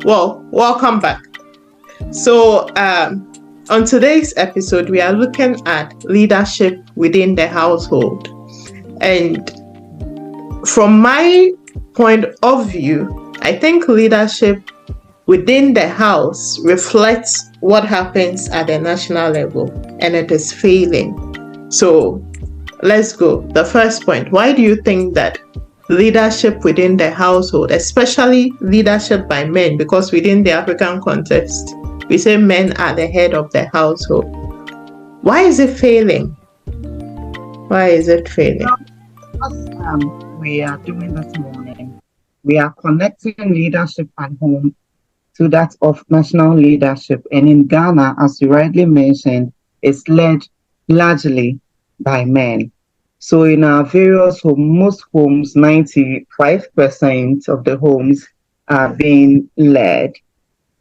Well, welcome back. So, on today's episode, we are looking at leadership within the household. And from my point of view, I think leadership within the house reflects what happens at the national level, and it is failing. So, let's go. The first point, why do you think that leadership within the household, especially leadership by men, because within the African context, we say men are the head of the household. Why is it failing? Why is it failing? We are doing this morning, we are connecting leadership at home to that of national leadership. And in Ghana, as you rightly mentioned, it's led largely by men. So in our various homes, most homes, 95% of the homes are being led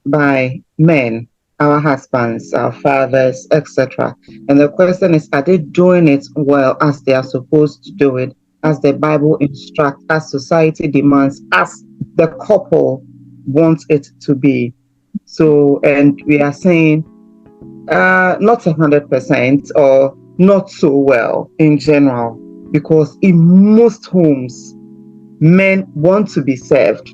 by men, our husbands, our fathers, etc. And the question is, are they doing it well as they are supposed to do it, as the Bible instructs, as society demands, as the couple wants it to be? So, and we are saying not 100% or not so well in general, because in most homes, men want to be served.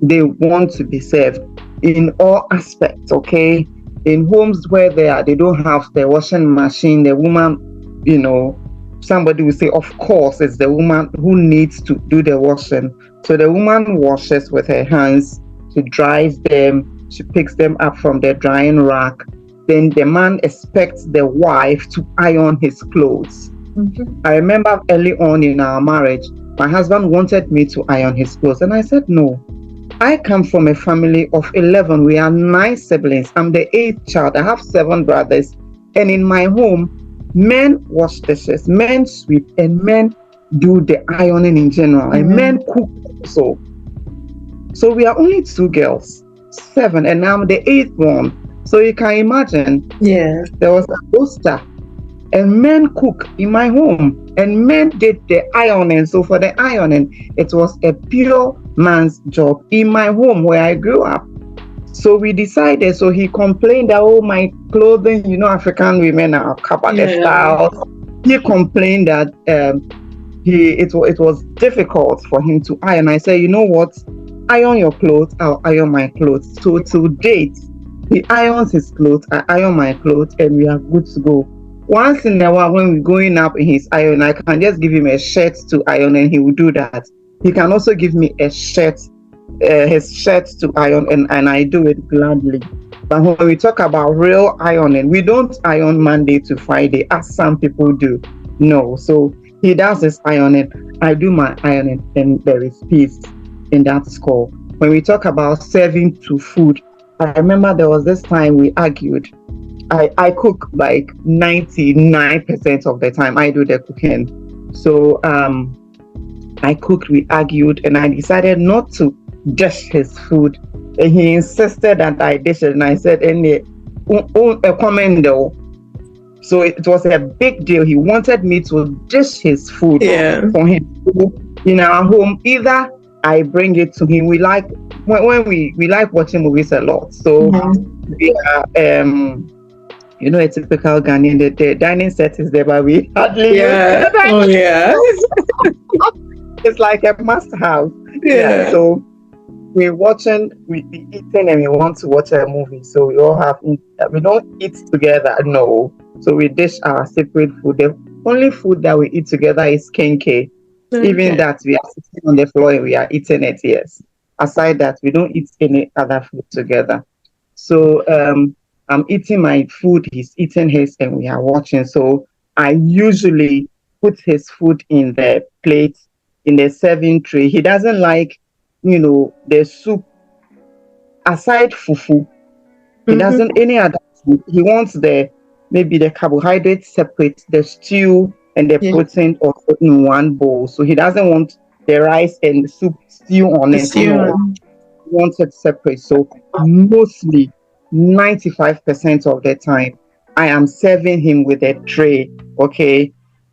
They want to be served in all aspects, okay? In homes where they don't have the washing machine, the woman, somebody will say, of course, it's the woman who needs to do the washing. So the woman washes with her hands, she dries them, she picks them up from the drying rack. Then the man expects the wife to iron his clothes. Mm-hmm. I remember early on in our marriage, my husband wanted me to iron his clothes. And I said, no. I come from a family of 11. We are 9 siblings. I'm the 8th child. I have 7 brothers. And in my home, men wash dishes, men sweep, and men do the ironing in general. Mm-hmm. And men cook also. So we are only 2 girls, 7, and I'm the 8th one. So you can imagine, there was a roaster, and men cook in my home, and men did the ironing. So for the ironing, it was a pure man's job in my home where I grew up. So we decided, so he complained that, oh, my clothing, African women are Kabbalah style. He complained that it was difficult for him to iron. I said, you know what? Iron your clothes, I'll iron my clothes. So to date, he irons his clothes, I iron my clothes, and we are good to go. Once in a while, when we're going up in his iron, I can just give him a shirt to iron, and he will do that. He can also give me a shirt, his shirt to iron, and I do it gladly. But when we talk about real ironing, we don't iron Monday to Friday, as some people do. No, so he does his ironing, I do my ironing, and there is peace in that score. When we talk about serving to food, I remember there was this time we argued. I cook like 99% of the time. I do the cooking. So I cooked, we argued, and I decided not to dish his food. And he insisted that I dish it, and I said, a commando. So it was a big deal. He wanted me to dish his food for him in our home. Either I bring it to him. We like when we like watching movies a lot. So we are a typical Ghanaian. The dining set is there, but we hardly use it. Oh yeah. It's like a must-have. Yeah. So we're watching, we eating, and we want to watch a movie. So we all have. We don't eat together. No. So we dish our separate food. The only food that we eat together is kenke. Okay. Even that, we are sitting on the floor and we are eating it, yes. Aside that, we don't eat any other food together. So I'm eating my food, he's eating his, and we are watching. So I usually put his food in the plate, in the serving tray. He doesn't like, the soup. Aside fufu, he doesn't any other food. He wants maybe the carbohydrates separate, the stew and the protein also in one bowl. So he doesn't want the rice and the soup stew on it. He wants it separate. So mostly 95% of the time, I am serving him with a tray,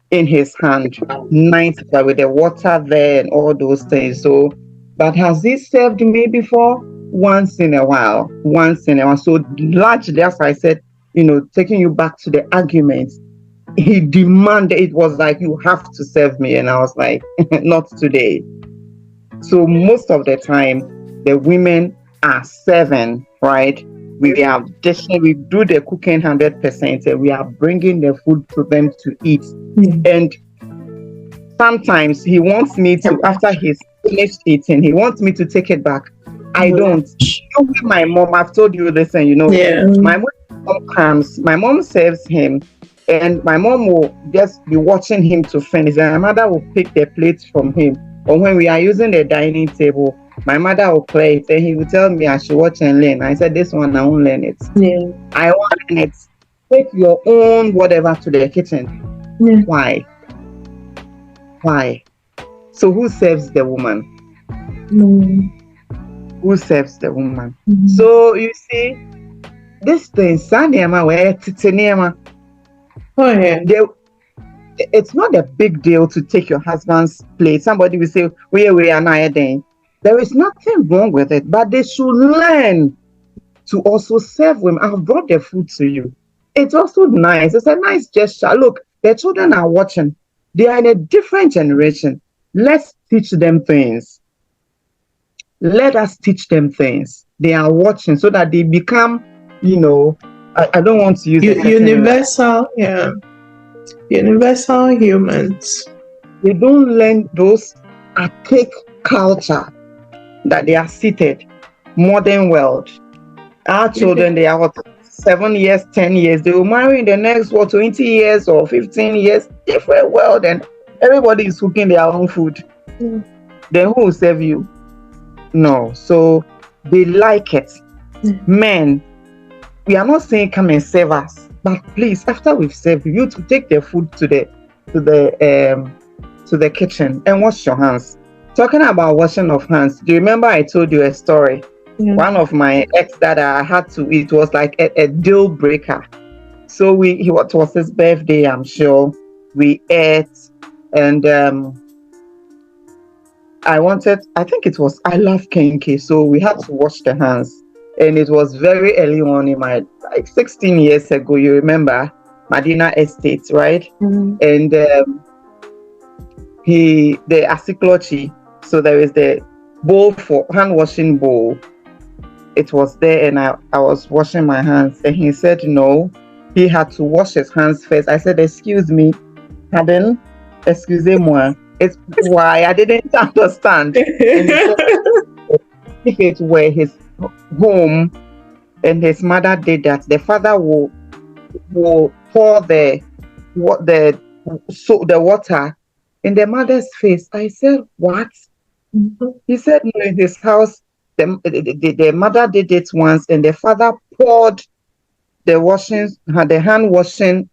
in his hand, 95 with the water there and all those things. So, but has he served me before? once in a while. So largely, as I said, taking you back to the argument, he demanded, it was like, you have to serve me. And I was like, not today. So most of the time, the women are serving, right? We are dishing, we do the cooking 100%, and we are bringing the food to them to eat. And sometimes he wants me to, after he's finished eating, he wants me to take it back. I don't. My mom, I've told you this, and my mom comes, my mom serves him, and my mom will just be watching him to finish, and my mother will pick the plates from him. Or when we are using the dining table, my mother will play it, and he will tell me I should watch and learn. I said, this one, I won't learn it. I won't learn it. Take your own whatever to the kitchen. Why? So who serves the woman? Who serves the woman? So you see, this thing, it's not a big deal to take your husband's plate. Somebody will say, we are not then. There is nothing wrong with it, but they should learn to also serve women. I've brought the food to you. It's also nice. It's a nice gesture. Look, the children are watching. They are in a different generation. Let's teach them things. Let us teach them things. They are watching so that they become, I don't want to use universal, universal humans. They don't learn those archaic culture that they are seated, modern world. Our children, they are 7 years, 10 years. They will marry in the next 20 years or 15 years, different world, and everybody is cooking their own food. Then who will serve you? No. So they like it. Men, we are not saying come and serve us, but please, after we've served you, to take the food to the kitchen and wash your hands. Talking about washing of hands, do you remember I told you a story? One of my ex that I had to eat was like a deal breaker. So it was his birthday, I'm sure. We ate, and I love kenke, so we had to wash the hands. And it was very early on in my, 16 years ago, you remember, Medina Estate, right? And the asiklochi, so there is the bowl for hand washing bowl. It was there, and I was washing my hands, and he said no, he had to wash his hands first. I said, excuse me, pardon, excusez-moi. It's why I didn't understand. And he said, if it were his home and his mother did that, the father will pour the water in the mother's face. I said, what? He said, no, in his house, the mother did it once, and the father poured the hand washing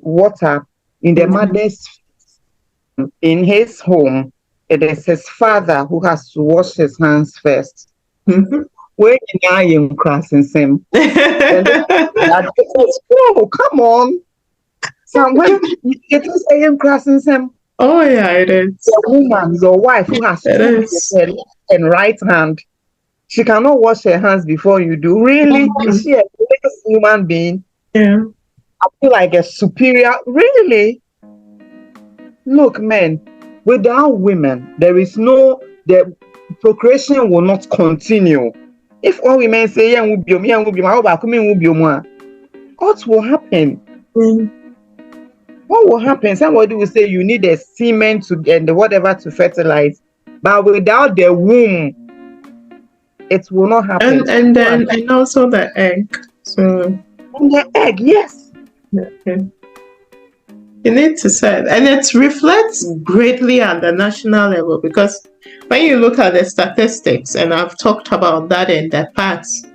water in the mother's face. In his home, it is his father who has to wash his hands first. Where are you crossing him? Oh, come on. Somewhere it is a crossing him. Oh yeah, it is. The woman, your wife, who has to use her left and right hand, she cannot wash her hands before you do. Really? Is she a human being? Yeah. I feel like a superior. Really? Look, men, without women, the procreation will not continue. If all women say, what will happen? What will happen? Somebody will say you need a semen to get whatever to fertilize, but without the womb, it will not happen. And also the egg. So and the egg, yes. Okay. You need to say, and it reflects greatly at the national level, because when you look at the statistics, and I've talked about that in the past,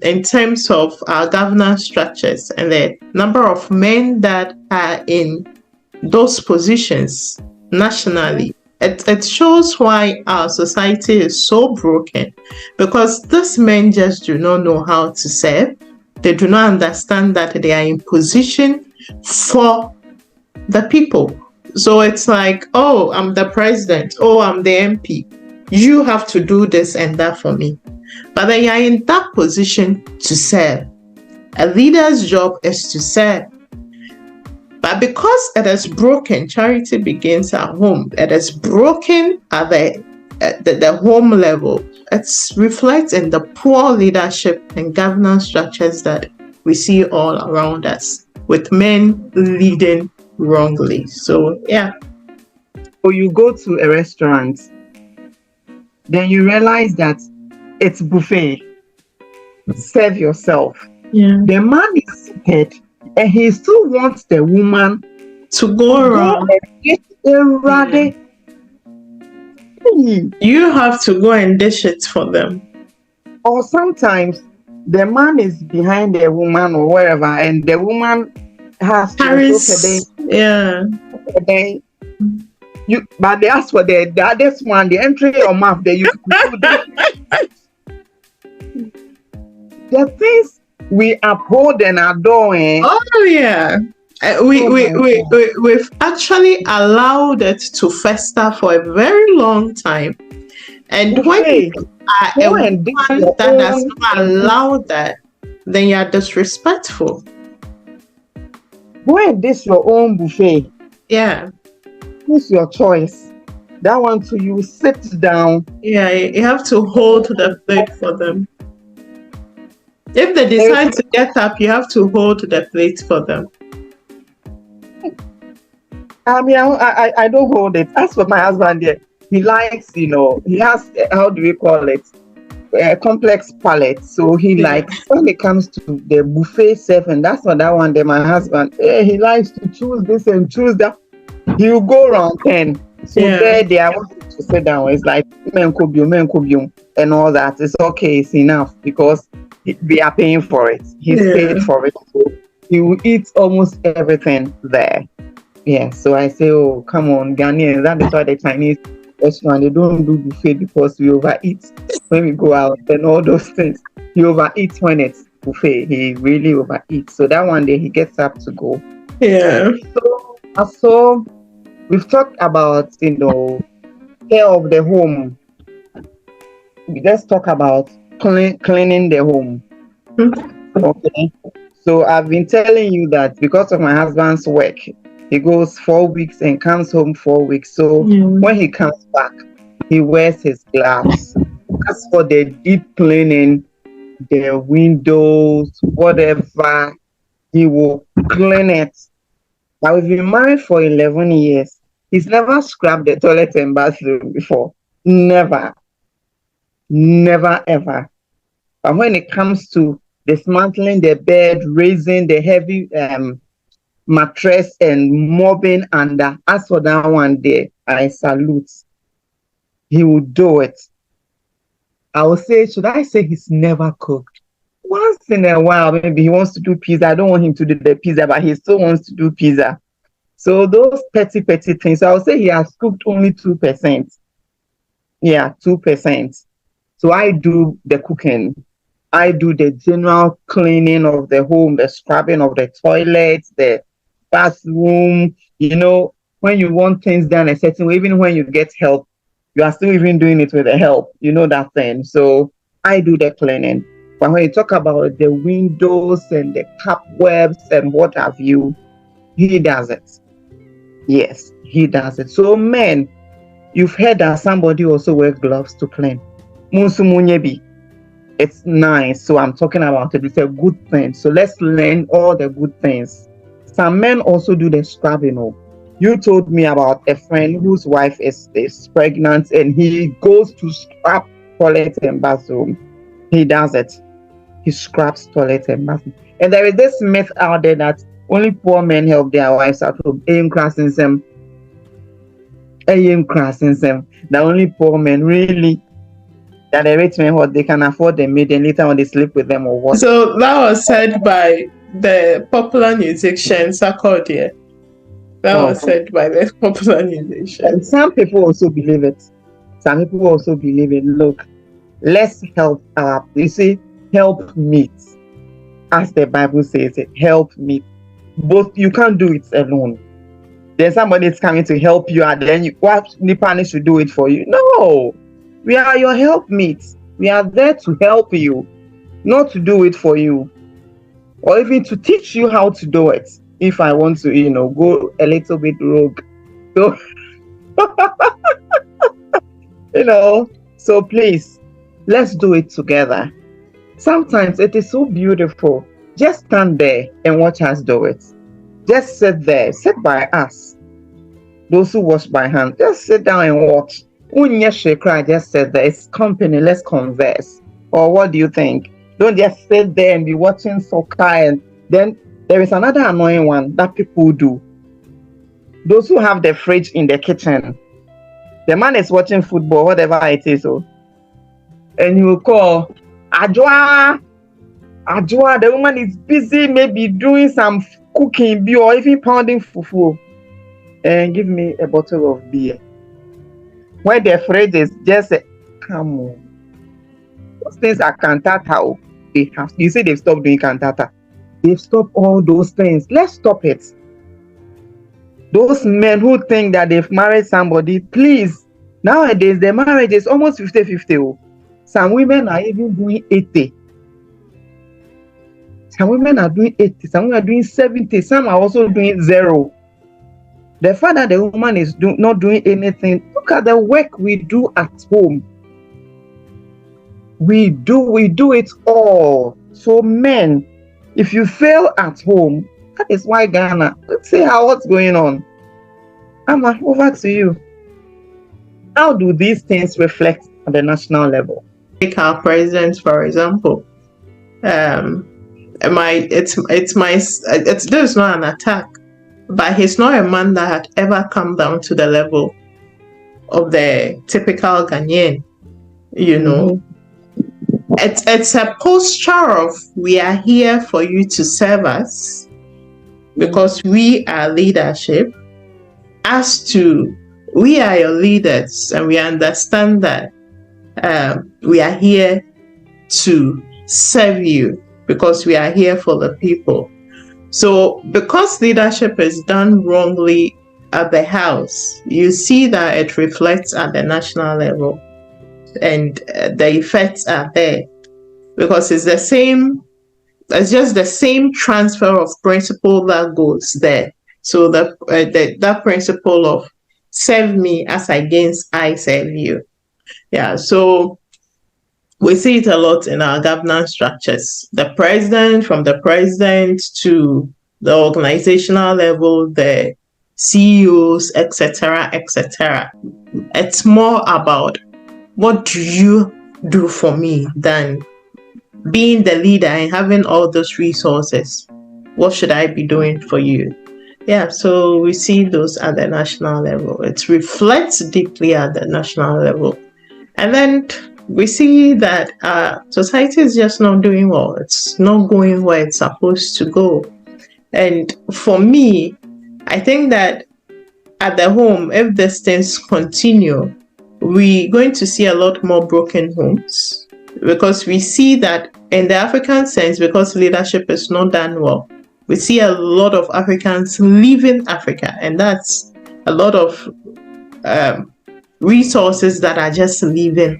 in terms of our governance structures and the number of men that are in those positions nationally, it shows why our society is so broken, because these men just do not know how to serve. They do not understand that they are in position for the people. So it's like, oh, I'm the president, oh, I'm the MP. You have to do this and that for me. But then you're in that position to serve. A leader's job is to serve. But because it is broken, charity begins at home. It is broken at the home level. It reflects in the poor leadership and governance structures that we see all around us, with men leading wrongly. So, yeah. Or you go to a restaurant, then you realize that it's buffet. Serve yourself. Yeah. The man is seated and he still wants the woman to go around. Get ready. You have to go and dish it for them. Or sometimes the man is behind the woman or wherever, and the woman has to yeah. But they ask for the others one, the entry or map they use to do that. The things we uphold and adore. Oh yeah. We've actually allowed it to fester for a very long time. And when you are a woman that does not allow that, then you are disrespectful. Go and dish your own buffet. Yeah. It's your choice. That one too, you sit down. Yeah, you have to hold the plate for them. If they decide to get up, you have to hold the plate for them. I mean, I don't hold it. As for my husband, he likes, he has, how do we call it? A complex palate. So he likes, when it comes to the buffet serving, that's what that one, my husband, he likes to choose this and choose that. He'll go around 10. So there they are wanting to sit down. It's like, and all that. It's okay, it's enough because we are paying for it. He's paid for it. So he will eat almost everything there. Yeah, so I say, oh, come on, Ghanaians. That is why the Chinese restaurant, they don't do buffet because we overeat when we go out and all those things. He overeats when it's buffet. He really overeats. So that one day he gets up to go. Yeah. So we've talked about, care of the home. Let's talk about cleaning the home. Mm-hmm. Okay. So I've been telling you that because of my husband's work, he goes 4 weeks and comes home 4 weeks. So when he comes back, he wears his gloves. As for the deep cleaning, the windows, whatever, he will clean it. Now, we've been married for 11 years. He's never scrubbed the toilet and bathroom before. Never. Never, ever. But when it comes to dismantling the bed, raising the heavy mattress and mopping under, as for that one there, I salute. He will do it. I will say, should I say he's never cooked? Once in a while, maybe he wants to do pizza. I don't want him to do the pizza, but he still wants to do pizza. So those petty things, I would say he has cooked only 2%. Yeah, 2%. So I do the cooking. I do the general cleaning of the home, the scrubbing of the toilet, the bathroom. When you want things done a certain way, even when you get help, you are still even doing it with the help. You know that thing. So I do the cleaning. But when you talk about the windows and the cobwebs and what have you, he does it. Yes, he does it. So men, you've heard that somebody also wears gloves to clean. Munsumunyebi. It's nice. So I'm talking about it. It's a good thing. So let's learn all the good things. Some men also do the scrubbing. You told me about a friend whose wife is pregnant and he goes to scrub toilet and bathroom. He does it. He scrubs toilet and bathroom. And there is this myth out there that only poor men help their wives at home. That only poor men really, that the rich men, what they can afford the maid and later on they sleep with them or what. So that was said by the popular musician Sarkodie. That was said by the popular musician. And some people also believe it. Look, let's help help meet. As the Bible says it, help meet. Both, you can't do it alone. Then somebody is coming to help you and then Nipani should do it for you. No, we are your helpmates. We are there to help you, not to do it for you, or even to teach you how to do it. If I want to, go a little bit rogue. So, so please, let's do it together. Sometimes it is so beautiful. Just stand there and watch us do it. Just sit there, sit by us. Those who wash by hand, just sit down and watch. Cry, just sit there. It's company, let's converse. Or what do you think? Don't just sit there and be watching soccer. And then there is another annoying one that people do. Those who have the fridge in the kitchen. The man is watching football, whatever it is, and he will call, Ajwa, the woman is busy, maybe doing some cooking or even pounding fufu, and give me a bottle of beer. When the fridge is just, come on. Those things are cantata. You say they've stopped doing cantata. They've stopped all those things. Let's stop it. Those men who think that they've married somebody, please. Nowadays, the marriage is almost 50-50. Some women are even doing 80. Some women are doing 80. Some women are doing 70. Some are also doing 0. The fact that the woman is not doing anything, look at the work we do at home. We do it all. So men, if you fail at home, that is why Ghana, let's see what's going on. Amma, over to you. How do these things reflect at the national level? Take our president, for example. This is not an attack, but he's not a man that had ever come down to the level of the typical Ghanaian, It's a posture of, we are here for you to serve us because we are leadership, as to we are your leaders and we understand that we are here to serve you because we are here for the people. So because leadership is done wrongly at the house, you see that it reflects at the national level, and the effects are there because it's just the same transfer of principle that goes there. So that principle of serve me as against I serve you. Yeah, so we see it a lot in our governance structures. From the president to the organizational level, the CEOs, etc., etc. It's more about what do you do for me than being the leader and having all those resources. What should I be doing for you? Yeah, so we see those at the national level. It reflects deeply at the national level. And then we see that society is just not doing well. It's not going where it's supposed to go. And for me, I think that at the home, if these things continue, we're going to see a lot more broken homes, because we see that in the African sense, because leadership is not done well, we see a lot of Africans leaving Africa, and that's a lot of resources that are just leaving,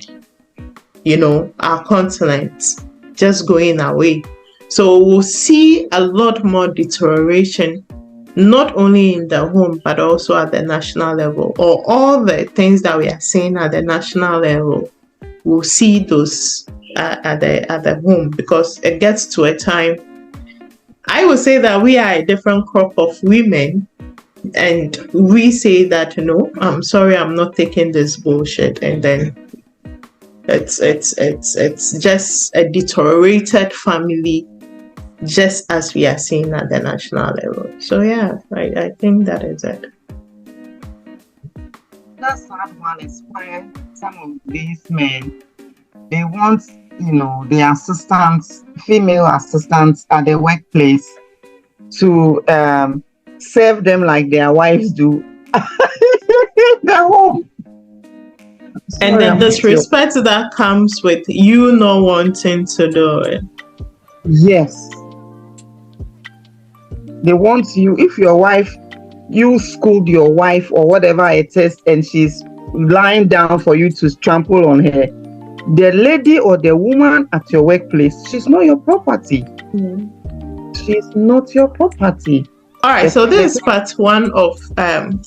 our continent, just going away. So we'll see a lot more deterioration, not only in the home, but also at the national level, or all the things that we are seeing at the national level. We'll see those at the home, because it gets to a time, I would say that we are a different crop of women, and we say that, I'm sorry, I'm not taking this bullshit, and then it's just a deteriorated family, just as we are seeing at the national level. So yeah, I think that is it. That sad one is where some of these men, they want, their assistants, female assistants at the workplace to serve them like their wives do. Their home. And the disrespect that comes with you not wanting to do it. Yes. They want you, if your wife, you schooled your wife or whatever it is, and she's lying down for you to trample on her, The lady or the woman at your workplace, she's not your property. She's not your property. All right, so this is part one of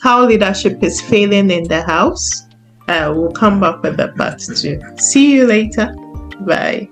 how leadership is failing in the house. We'll come back with the part two. See you later. Bye.